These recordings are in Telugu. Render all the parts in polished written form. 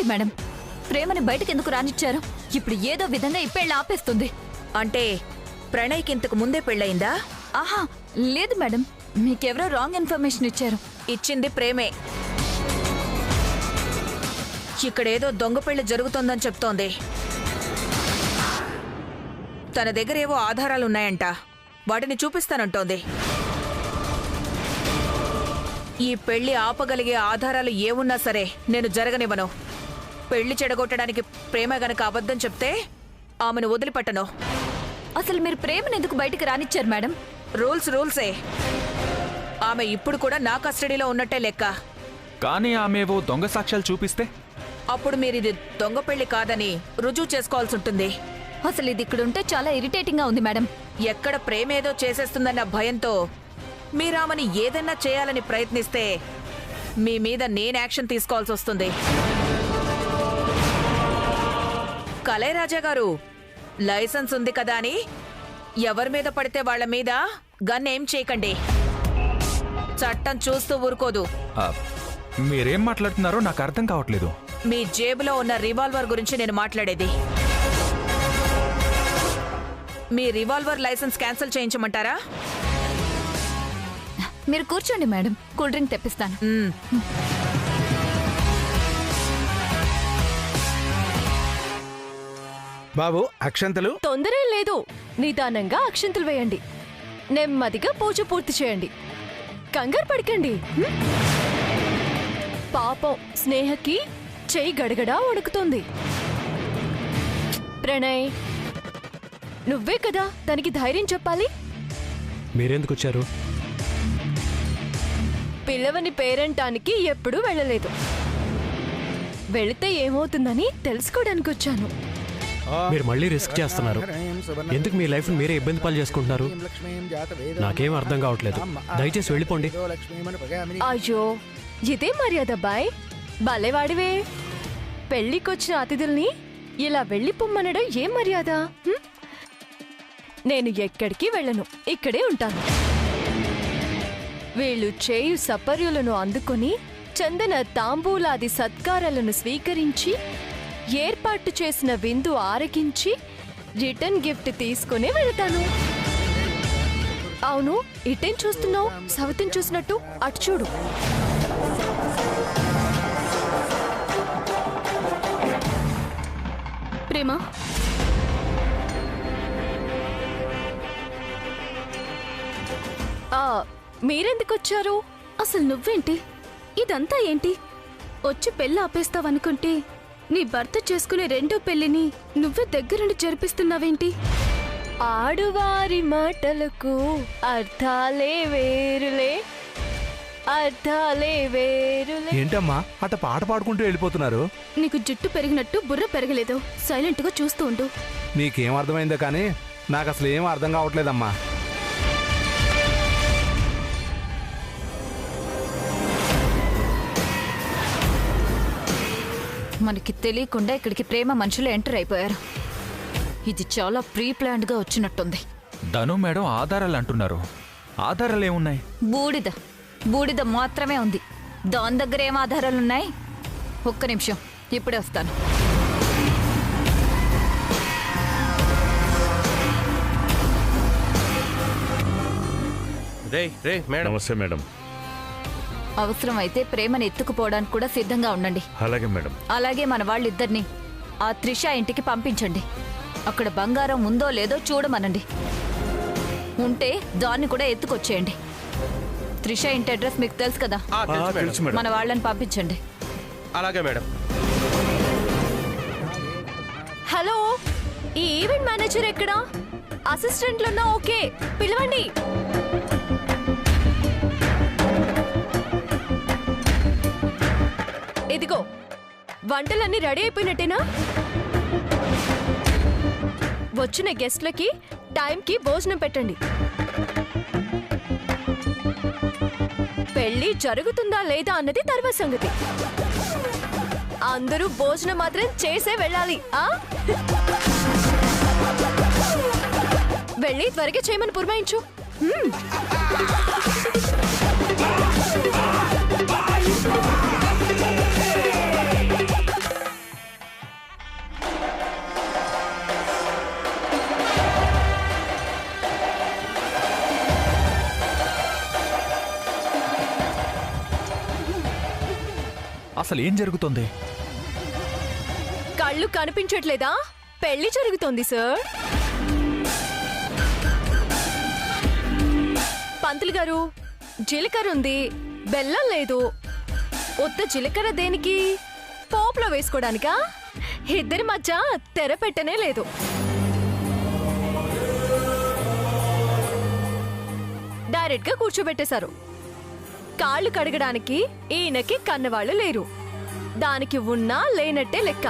అదేంటి మేడం, ప్రేమని బయటకెందుకు రానిచ్చారు? ఇప్పుడు ఏదో విధంగా ఈ పెళ్ళి ఆపేస్తుంది. అంటే ప్రణయ్కి ఇంతకు ముందే పెళ్ళయిందా? ఆహా లేదు మేడం, మీకెవరో రాంగ్ ఇన్ఫర్మేషన్ ఇచ్చారు. ఇచ్చింది ప్రేమే. ఇక్కడేదో దొంగ పెళ్లి జరుగుతోందని చెప్తోంది. తన దగ్గర ఏవో ఆధారాలున్నాయంట, వాటిని చూపిస్తానంటోంది. ఈ పెళ్లి ఆపగలిగే ఆధారాలు ఏమున్నా సరే నేను జరగనివ్వను. పెళ్లి చెడగొట్టడానికి ప్రేమ గనక అబద్ధం చెప్తే ఆమెను వదిలిపెట్టను. అసలు మీరు ప్రేమను ఎందుకు బయటికి రానిచ్చారు మేడం? రూల్సే. ఆమె ఇప్పుడు కూడా నా కస్టడీలో ఉన్నట్టే లెక్క. కానీ ఆమెవో దొంగ సాక్ష్యాలు చూపిస్తే అప్పుడు మీరిది దొంగ పెళ్లి కాదని రుజువు చేసుకోవాల్సి ఉంటుంది. అసలు ఇది ఇక్కడ ఉంటే చాలా ఇరిటేటింగ్ గా ఉంది మేడం. ఎక్కడ ప్రేమేదో చేసేస్తుందన్న భయంతో మీరామని ఏదన్నా చేయాలని ప్రయత్నిస్తే మీ మీద నేను యాక్షన్ తీసుకోవాల్సి వస్తుంది. కళైరాజా గారు, లైసెన్స్ ఉంది కదా అని ఎవరి మీద పడితే వాళ్ల మీద గన్ ఏం చేయకండి. చట్టం చూస్తూ ఊరుకోదు. మీరేం మాట్లాడుతున్నారో నాకు అర్థం కావట్లేదు. మీ జేబులో ఉన్న రివాల్వర్ గురించి నేను మాట్లాడేది. మీ రివాల్వర్ లైసెన్స్ క్యాన్సిల్ చేయించమంటారా? మీరు కూర్చోండి మేడం, కూల్ డ్రింక్ తెప్పిస్తాను. బాబు అక్షంతలు. తొందరే లేదు, నిదానంగా అక్షంతలు వేయండి. నెమ్మదిగా పూజ పూర్తి చేయండి. కంగారు పడకండి. పాపం స్నేహకి చెయ్యి గడగడా వణుకుతుంది. ప్రణయ్, నువ్వే కదా తనకి ధైర్యం చెప్పాలి. మీరెందుకు వచ్చారు? పిల్లవని పేరంటానికి ఎప్పుడూ వెళ్ళలేదు. వెళితే ఏమవుతుందని తెలుసుకోవడానికి వచ్చాను. మీరు మళ్ళీ రిస్క్ చేస్తున్నారు. ఎందుకు మీ లైఫ్ మీరే ఇబ్బంది పాలు చేసుకుంటున్నారు? నాకేం అర్థం కావట్లేదు. దయచేసి వెళ్ళిపోండి. అయ్యో, ఇదే మర్యాద బాయ్. భలేవాడివే. పెళ్లికొచ్చిన అతిథుల్ని ఇలా వెళ్ళిపోమ్మనడం ఏం మర్యాద? నేను ఎక్కడికి వెళ్ళను, ఇక్కడే ఉంటాను. వీళ్ళు చేయు సపర్యులను అందుకొని చందన తాంబూలాది సత్కారాలను స్వీకరించి ఏర్పాటు చేసిన విందు ఆరగించి రిటర్న్ గిఫ్ట్ తీసుకుని వెళ్తాను. అవును, ఇటేం చూస్తున్నావు? సవతిని చూసినట్టు అటు చూడు. ప్రేమ, మీరెందుకొచ్చారు? అసలు నువ్వేంటి? ఇదంతా ఏంటి? వచ్చి పెళ్ళి ఆపేస్తావనుకుంటే నీ భర్త చేసుకునే రెండో పెళ్లిని నువ్వే దగ్గరుండి జరిపిస్తున్నావేంటి? ఆడువారి మాటలకు అర్థాలే వేరులే, అర్థాలే వేరులే. ఏంటమ్మా అట్ట పాట పాడుకుంటూ వెళ్ళిపోతున్నారు? నీకు జుట్టు పెరిగినట్టు బుర్ర పెరగలేదు. సైలెంట్ గా చూస్తూ ఉండు. నీకేం అర్థమైందో కానీ నాకు అసలు ఏం అర్థం కావట్లేదమ్మా. మనకి తెలియకుండా ఇక్కడికి ప్రేమ మనుషులు ఎంటర్ అయిపోయారు. ఇది చాలా ప్రీ ప్లాన్డ్ గా వచ్చినట్టుంది. ధను మేడం ఆధారాలు అంటున్నారు. ఆధారాలు ఏమున్నాయి? బూడిద బూడిద మాత్రమే ఉంది. దాని దగ్గర ఏం ఆధారాలున్నాయి? ఒక్క నిమిషం, ఇప్పుడే వస్తాను. నమస్తే మేడం. అవసరం అయితే ప్రేమను ఎత్తుకుపోవడానికి కూడా సిద్ధంగా ఉండండి. అలాగే మేడం. అలాగే మన వాళ్ళిద్దరిని ఆ త్రిష ఇంటికి పంపించండి. అక్కడ బంగారం ఉందో లేదో చూడమనండి. ఉంటే దాన్ని కూడా ఎత్తుకొచ్చేయండి. త్రిష ఇంటి అడ్రస్ మీకు తెలుసు కదా, మన వాళ్ళని పంపించండి. అలాగే మేడం. హలో, ఈ ఈవెంట్ మేనేజర్ ఎక్కడా? అసిస్టెంట్లున్నా ఓకే, పిలవండి. ఇదిగో, వంటలన్నీ రెడీ అయిపోయినట్టేనా? వచ్చిన గెస్ట్లకి టైంకి భోజనం పెట్టండి. పెళ్లి జరుగుతుందా లేదా అన్నది తర్వాత సంగతి. అందరూ భోజనం మాత్రం చేసే వెళ్ళాలి. వెళ్ళి త్వరగా చేయమని పురమాయించు. అసలు ఏం జరుగుతుంది? కళ్ళు కనిపించట్లేదా? పెళ్లి జరుగుతోంది సార్. పంతులు గారు, జీలకర్ర ఉంది, బెల్లం లేదు. ఉత్త జీలకర్ర దేనికి? పోపులో వేసుకోవడానికా? ఇద్దరి మధ్య తెర పెట్టనే లేదు. డైరెక్ట్ గా కూర్చోబెట్టేశారు. కాళ్ళు కడగడానికి ఈయనకి కన్నవాళ్ళు లేరు. దానికి ఉన్నా లేనట్టే లెక్క.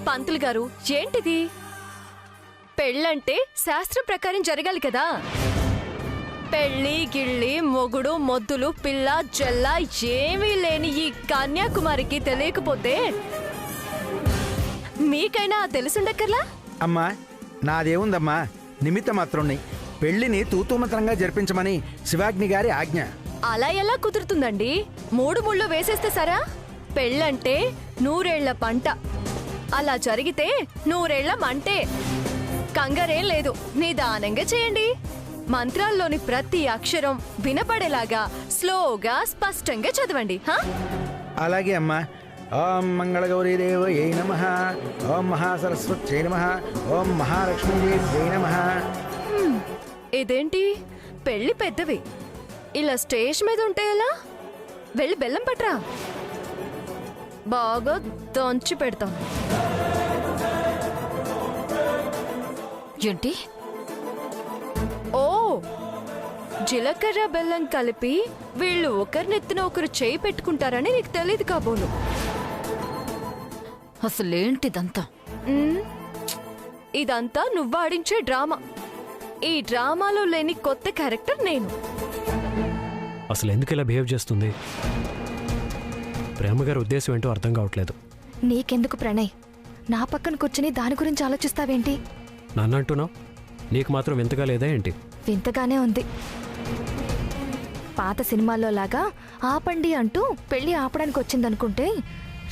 పంతులు గారు, ఏంటిది? పెళ్ళంటే శాస్త్రం ప్రకారం జరగాలి కదా. పెళ్ళి గిళ్ళి మొగుడు మొద్దులు పిల్ల జల్ల ఏమీ లేని ఈ కన్యాకుమారికి తెలియకపోతే మీకైనా తెలుసుండక్కర్లా? అమ్మా, నాదేముందమ్మా, నిమిత్త మాత్రుణ్ణి. పెళ్లిని తూతుమంత్రంగా జరిపించమని శివాగ్ని గారి ఆజ్ఞ. అలా ఎలా కుదురుతుందండి? 3 ముళ్ళు వేసేస్తే సరా? పెళ్ళంటే 100 పంట. అలా జరిగితే 100 మంటే. కంగారేం లేదు, నిదానంగా చేయండి. మంత్రాల్లోని ప్రతి అక్షరం వినపడేలాగా స్లోగా స్పష్టంగా చదవండి. అలాగే అమ్మా. ఓం మంగళగౌరీదేవయై నమః, ఓం మహాసరస్వత్యై నమః, ఓం మహాలక్ష్మీదేవ్యై నమః. ఇదేంటి? పెళ్లి పెద్దవి, ఇలా స్టేజ్ మీద ఉంటే ఎలా? వెళ్ళి బెల్లం పట్రా, బాగా దంచి పెడతాం. ఏంటి? ఓ, జీలకర్ర బెల్లం కలిపి వీళ్ళు ఒకరినెత్తిన ఒకరు చేయి పెట్టుకుంటారని నీకు తెలియదు కాబోలు. అసలేంటిదంతా? ఇదంతా నువ్వాడించే డ్రామా. ఈ డ్రామాలో లేని కొత్త క్యారెక్టర్ నేను. అసలు ఎందుకు ఇలా బిహేవ్ చేస్తుంది? ప్రేమగారి ఉద్దేశం ఏంటో అర్థం కావట్లేదు. నీకెందుకు ప్రణయ్? నా పక్కన కూర్చుని దాని గురించి ఆలోచిస్తావేంటి? నన్ను అంటున్నావు, నీకు మాత్రం వింతగా లేదా ఏంటి? వింతగానే ఉంది. పాత సినిమాల్లో లాగా ఆపండి అంటూ పెళ్లి ఆపడానికి వచ్చిందనుకుంటే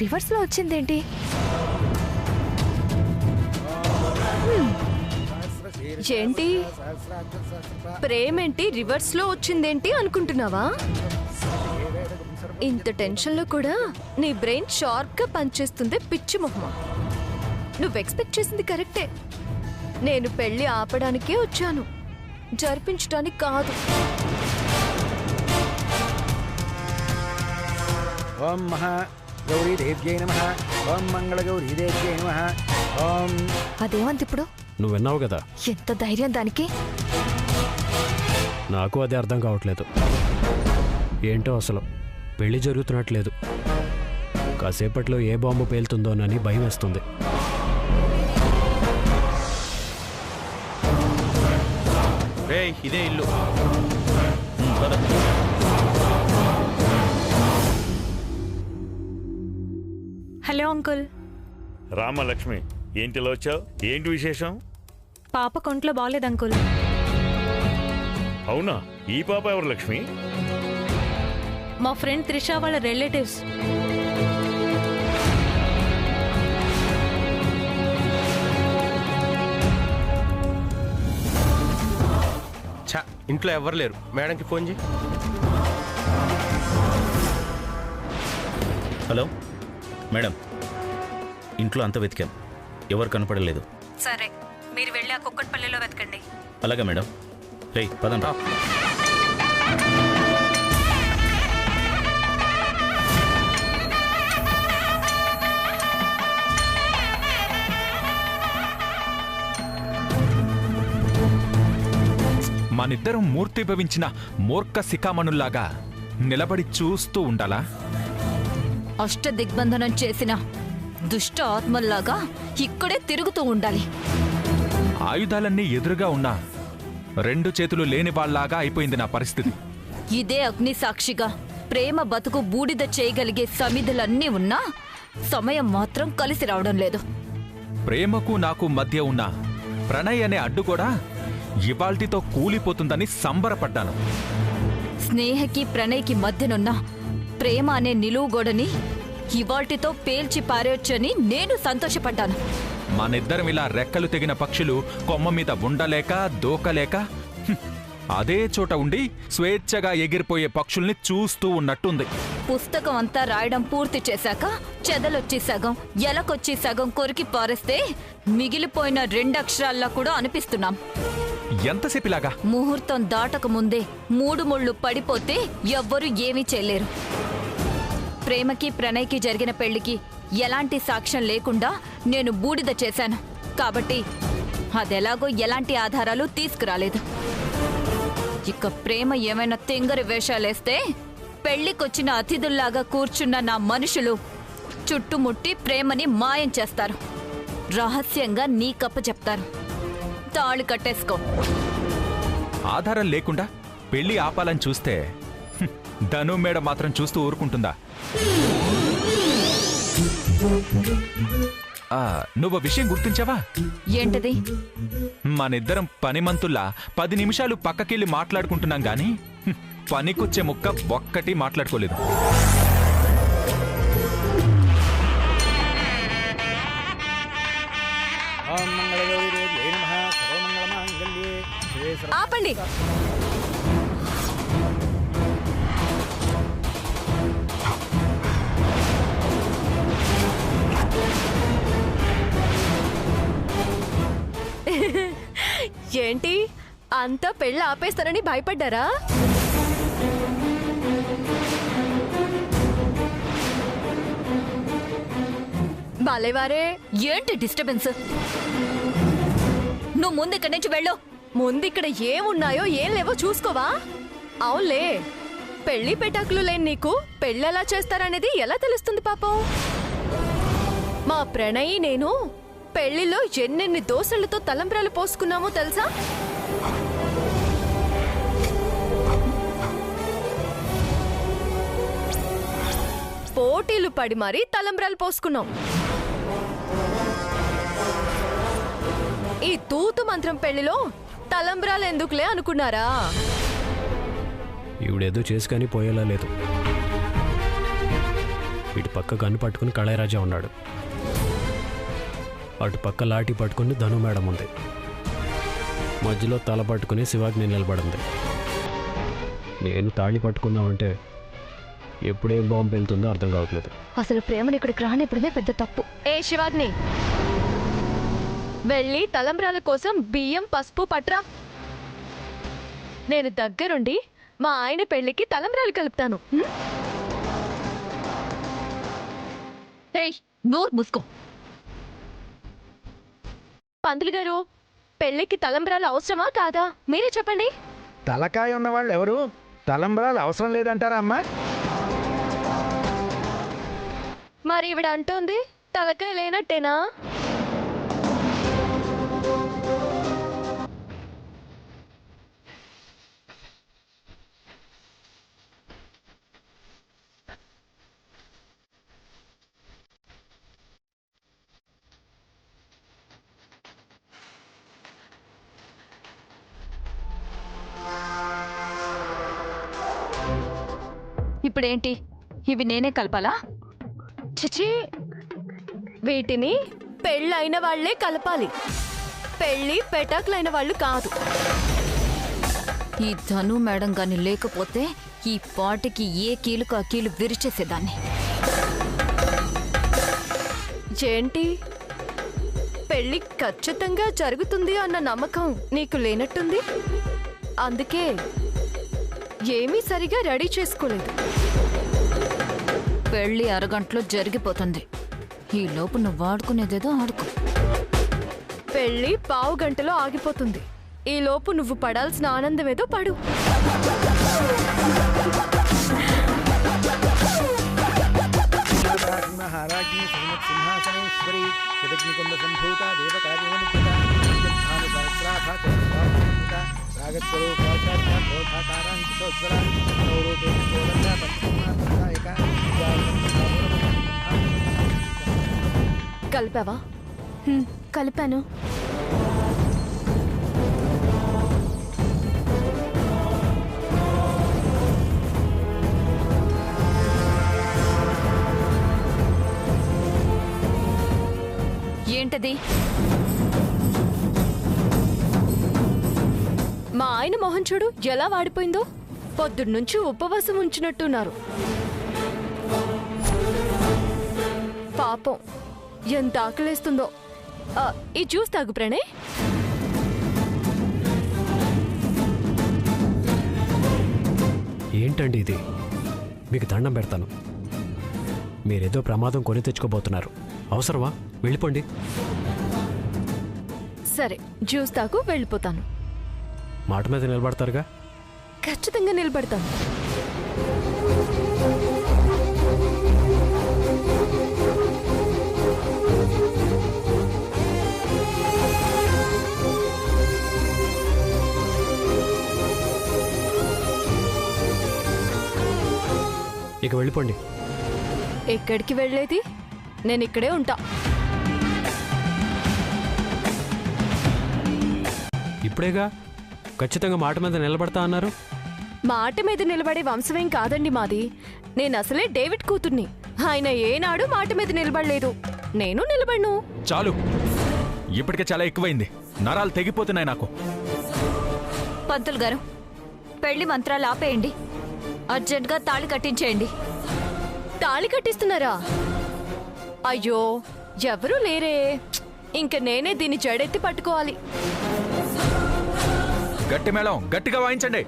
రివర్స్ లో వచ్చిందేంటి? ఏంటి ప్రేమేంటి రివర్స్ లో వచ్చిందేంటి అనుకుంటున్నావా? ఇంత టెన్షన్ లో కూడా నీ బ్రెయిన్ షార్ప్ గా పనిచేస్తుంది పిచ్చి మొహమా. నువ్వు ఎక్స్పెక్ట్ చేసింది కరెక్టే. నేను పెళ్లి ఆపడానికే వచ్చాను, జరిపించడానికి కాదు. ఓం మహాగౌరీదేవ్యై నమః, ఓం మంగళగౌరీదేవ్యై నమః. ఓం. అదేమంత ఇప్పుడు? నువ్వు విన్నావు కదా. ఎంత ధైర్యం దానికి? నాకు అదే అర్థం కావట్లేదు. ఏంటో అసలు పెళ్లి జరుగుతున్నట్లేదు. కాసేపట్లో ఏ బాంబు పేలుతుందోనని భయం వేస్తుంది. ఇదే ఇల్లు. Hello uncle. రామలక్ష్మి, ఏంటిలో వచ్చావు? ఏంటి విశేషం? పాప కొంట్లో బాగలేదు అంకుల్. అవునా? ఈ పాప ఎవరు లక్ష్మి? మా ఫ్రెండ్ త్రిష వాళ్ళ రిలేటివ్స్. ఇంట్లో ఎవరు లేరు. మేడంకి ఫోన్ చేయి. హలో మేడం, ఇంట్లో అంతా వెతికాం, ఎవరు కనపడలేదు. సరే, మీరు వెళ్ళి ఆ కుక్కట్పల్లిలో వెతకండి. అలాగే మేడం. రేయ్ పదండి. మనిద్దరం మూర్తిభవించిన మూర్ఖ శిఖామణుల్లాగా నిలబడి చూస్తూ ఉండాలా? అష్టదిగ్బంధనం చేసిన దుష్ట ఆత్మల్లాగా ఇక్కడే తిరుగుతూ ఉండాలి. ఆయుధాలన్నీ ఎదురుగా ఉన్నా 2 చేతులు లేని వాళ్ళలాగా అయిపోయింది నా పరిస్థితి. ఇదే అగ్ని సాక్షిగా ప్రేమ బతుకు బూడిద చేయగలిగే సమిధులన్నీ ఉన్నా సమయం మాత్రం కలిసి రావడం లేదు. ప్రేమకు నాకు మధ్య ఉన్న ప్రణయ్ అనే అడ్డు కూడా ఇవాల్టితో కూలిపోతుందని సంబరపడ్డాను. స్నేహకి ప్రణయ్కి మధ్యనున్న ప్రేమ అనే నిలువుగోడని ఇవాల్టితో పేల్చి పారేయొచ్చని నేను సంతోషపడ్డాను. మనిద్దరం ఇలా రెక్కలు తెగిన పక్షులు కొమ్మ మీద ఉండలేక దూకలేక అదే చోట ఉండి స్వేచ్ఛగా ఎగిరిపోయే పక్షుల్ని చూస్తూ ఉన్నట్టుంది. పుస్తకం అంతా రాయడం పూర్తి చేశాక చెదలొచ్చి సగం ఎలకొచ్చి సగం కొరికి పారేస్తే మిగిలిపోయిన 2 అక్షరాల్లా కూడా అనిపిస్తున్నాం. ఎంతసేపిలాగా? ముహూర్తం దాటక ముందే 3 ముళ్ళు పడిపోతే ఎవ్వరూ ఏమీ చేయలేరు. ప్రేమకి ప్రణయ్కి జరిగిన పెళ్లికి ఎలాంటి సాక్ష్యం లేకుండా నేను బూడిద చేశాను కాబట్టి అదెలాగో ఎలాంటి ఆధారాలు తీసుకురాలేదు. ఇక ప్రేమ ఏమైనా తెంగరి వేషాలేస్తే పెళ్లికొచ్చిన అతిథుల్లాగా కూర్చున్న నా మనుషులు చుట్టుముట్టి ప్రేమని మాయం చేస్తారు. రహస్యంగా నీ కప్ప చెప్తారు. తాళి కట్టేసుకో. ఆధారం లేకుండా పెళ్లి ఆపాలని చూస్తే ధను మేడ మాత్రం చూస్తూ ఊరుకుంటుందా? నువ్వు విషయం గుర్తించావా? ఏంటది? మనిద్దరం పనిమంతుల్లా 10 నిమిషాలు పక్కకెళ్ళి మాట్లాడుకుంటున్నాం గాని పనికొచ్చే ముక్క ఒక్కటి మాట్లాడుకోలేదు. ఆపండి. ఏంటి అంతా పెళ్ళి ఆపేస్తారని భయపడ్డారా? బాలేవారే. ఏంటి డిస్టర్బెన్స్? నువ్వు ముందు ఇక్కడి నుంచి వెళ్ళు. ముందిక్కడ ఏమున్నాయో ఏం లేవో చూసుకోవా? అవునులే, పెళ్లి పెటాకులు లేని నీకు పెళ్ళెలా చేస్తారనేది ఎలా తెలుస్తుంది పాపం? మా ప్రణయి నేను పెళ్లిలో ఎన్నెన్ని దోసళ్లతో తలంబ్రాలు పోసుకున్నామో తెలుసా? పోటీలు పడి మరీ తలంబ్రాలు పోసుకున్నాం. ఈ తూతు మంత్రం పెళ్లిలో తలంబ్రాలు ఎందుకులే అనుకున్నారా? ఈవిడేదో చేసి కానీ పోయేలా లేదు. ఇటు పక్క గన్ను పట్టుకుని కళారాజా ఉన్నాడు, అటు పక్క లాఠీ పట్టుకుని ధను మేడం ఉంది, మధ్యలో తల పట్టుకుని శివాగ్ని నిలబడింది. నేను తాళి పట్టుకుందామంటే ఎప్పుడేం బాంబు వెళ్తుందో అర్థం కావట్లేదు. అసలు ప్రేమని ఇక్కడికి రానిప్పుడే పెద్ద తప్పు. ఏ శివాగ్ని, వెళ్ళి తలంబ్రాల కోసం బియ్యం పసుపు పట్రా. నేను దగ్గరుండి మా ఆయన పెళ్లికి తలంబ్రాలు కలుపుతాను. నోరు మూసుకో. పంతులు గారు, పెళ్లికి తలంబ్రాలు అవసరమా కాదా మీరే చెప్పండి. తలకాయ ఉన్నవాళ్ళు ఎవరు తలంబ్రాలు అవసరం లేదంటారా అమ్మా? మరి ఈవిడ అంటోంది తలకాయ లేనట్టేనా? ఇప్పుడేంటి, ఇవి నేనే కలపాలా? చిచి, వీటిని పెళ్ళైన వాళ్లే కలపాలి, పెళ్లి పెటాకులైన వాళ్ళు కాదు. ఈ ధను మేడం గాని లేకపోతే ఈ పాటికి ఏ కీలుకు ఆ కీలు విరిచేసేదాన్ని. ఏంటి, పెళ్లి ఖచ్చితంగా జరుగుతుంది అన్న నమ్మకం నీకు లేనట్టుంది. అందుకే ఏమీ సరిగా రెడీ చేసుకోలేదు. పెళ్లి అరగంటలో జరిగిపోతుంది. ఈ లోపు నువ్వు వాడుకునేదేదో ఆడుకో. పెళ్లి పావు గంటలో ఆగిపోతుంది. ఈ లోపు నువ్వు పడాల్సిన ఆనందం ఏదో పడు. కలిపావా? కలిపాను. ఏంటది? మా ఆయన మొహం చూడు ఎలా వాడిపోయిందో. పొద్దున్నుంచి ఉపవాసం ఉంచినట్టున్నారు. పాపం ఎంత ఆకలేస్తుందో. ఈ జ్యూస్ తాగు ప్రణయ్. ఏంటండి ఇది? మీకు దండం పెడతాను. మీరేదో ప్రమాదం కొని తెచ్చుకోబోతున్నారు. అవసరమా? వెళ్ళిపోండి. సరే జ్యూస్ తాగు, వెళ్ళిపోతాను. మాట మీద నిలబడతారుగా? ఖచ్చితంగా నిలబడతాను. ఇక వెళ్ళిపోండి. ఎక్కడికి వెళ్ళేది? నేను ఇక్కడే ఉంటా. ఇప్పుడేగా ఖచ్చితంగా మాట మీద నిలబడతా అన్నారు. మాట మీద నిలబడే వంశమేం కాదండి మాది. నేను అసలే డేవిడ్ కూతుర్ని. ఆయన ఏనాడు మాట మీద నిలబడలేదు. నేను నిలబడను. చాలు, ఇప్పటికే చాలా ఎక్కువైంది. నరాలు తెగిపోతున్నాయి నాకు. పంతులు గారు, పెళ్లి మంత్రాలు ఆపేయండి. అర్జెంట్గా తాళి కట్టించేయండి. తాళి కట్టిస్తున్నారా? అయ్యో ఎవరూ లేరే. ఇంక నేనే దీన్ని జడెత్తి పట్టుకోవాలి. గట్టి మేళం గట్టిగా వాయించండి.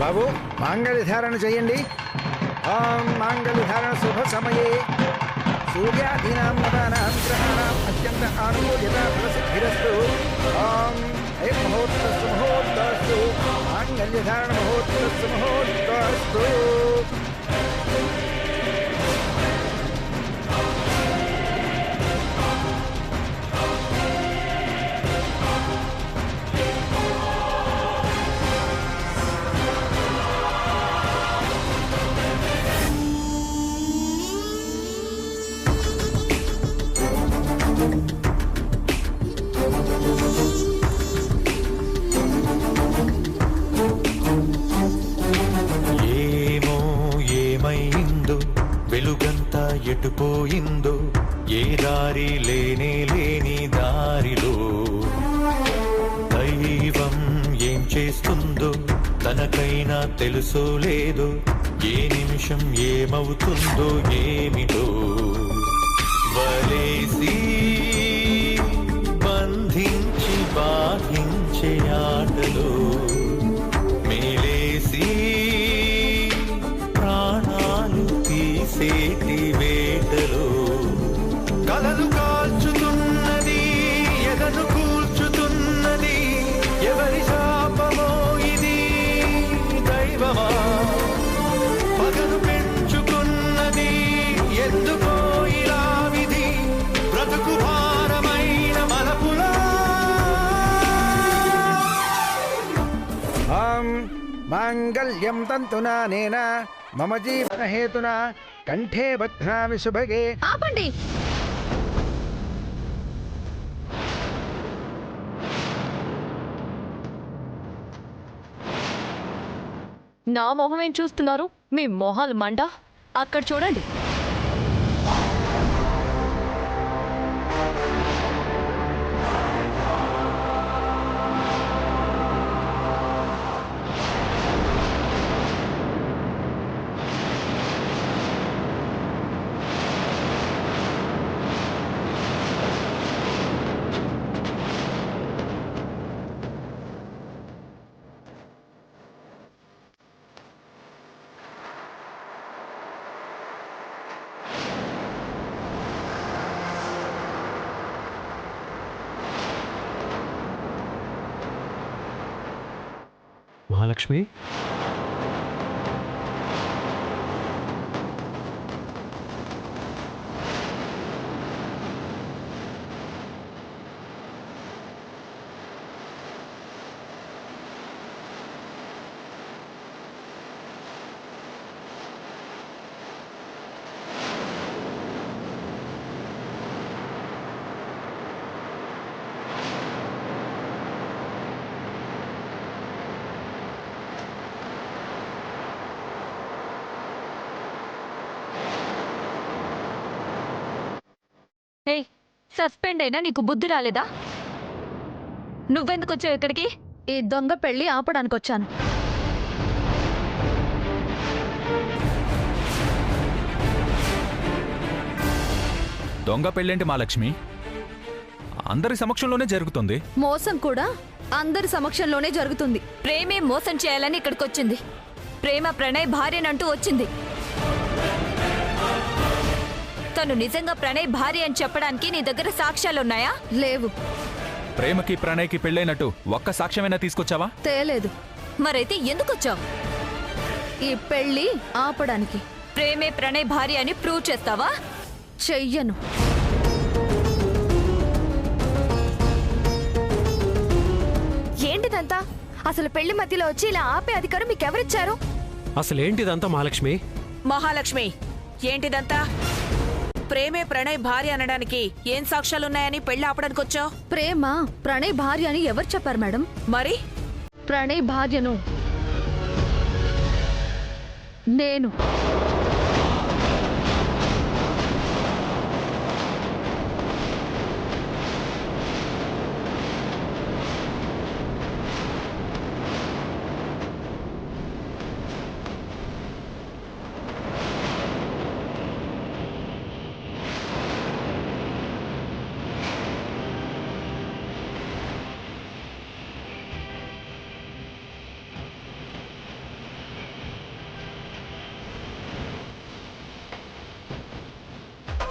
బాబు, మాంగళ్యధారణ చేయండి. ఓం మాంగళ్యధారణ శుభ సమయే సూర్యాదీనాం నవానాం గ్రహాణాం అత్యంత ఆనుకూల్యత ఫలసిద్ధిరస్తు. ఓం ముహూర్తస్తు ముహూర్తస్తు మాంగళ్యధారణ ముహూర్తస్తు ముహూర్తస్తు. వెలుగంతా ఎటుపోయిందో, ఏ దారి లేనే లేని దారిలో దైవం ఏం చేస్తుందో తనకైనా తెలుసో లేదో, ఏ నిమిషం ఏమవుతుందో ఏమిటో. వలేసి బంధించి బాధించే ఆటలో మేలేసి ప్రాణాలు తీసేటి వేటలో కలలు కాల్చుతున్నది, ఎదను కూల్చుతున్నది. ఎవరి శాపమో ఇది, దైవమా? పగను పెంచుకున్నది ఎందుకో ఇలా విధి, బ్రతుకు భారమైన మలపులా. మాంగళ్యం తంతునా నేనా మమ జీవన హేతునా కంఠే బధ్నామి శుభగే. ఆపండి. నా మొహం ఏం చూస్తున్నారు? మీ మొహాలు మండ. అక్కడ చూడండి. మహాలక్ష్మి, ఏయ్, సస్పెండ్ అయినా నీకు బుద్ధి రాలేదా? నువ్వెందుకు వచ్చావు ఇక్కడికి? ఈ దొంగ పెళ్లి ఆపడానికి వచ్చాను. దొంగ పెళ్ళేంటి మహాలక్ష్మి? అందరి సమక్షంలోనే జరుగుతుంది. మోసం కూడా అందరి సమక్షంలోనే జరుగుతుంది. ప్రేమే మోసం చేయాలని ఇక్కడికొచ్చింది. ప్రేమ ప్రణయ్ భార్యనంటూ వచ్చింది. తను నిజంగా ప్రణయ్ భార్య అని చెప్పడానికి నీ దగ్గర సాక్ష్యాలున్నాయా? లేవు. ప్రేమకి ప్రణయ్కి పెళ్ళైనట్టు ఒక్క సాక్ష్యమైనా తీసుకొచ్చావా? తేలేదు. మరైతే ఎందుకొచ్చావు? ఈ పెళ్లి ఆపడానికి. ప్రేమే ప్రణయ్ భార్య అని ప్రూవ్ చేస్తావా? చెయ్యను. ఏంటిదంతా? అసలు పెళ్లి మధ్యలో వచ్చి ఇలా ఆపే అధికారం మీకెవరిచ్చారు? అసలేంటిదంతా మహాలక్ష్మి? మహాలక్ష్మి, ఏంటిదంతా? ప్రేమే ప్రణయ్ భార్య అనడానికి ఏం సాక్ష్యాలున్నాయని పెళ్లి ఆపడానికి వచ్చావు? ప్రేమ ప్రణయ్ భార్య అని ఎవరు చెప్పారు మేడం? మరి ప్రణయ్ భార్యను నేను.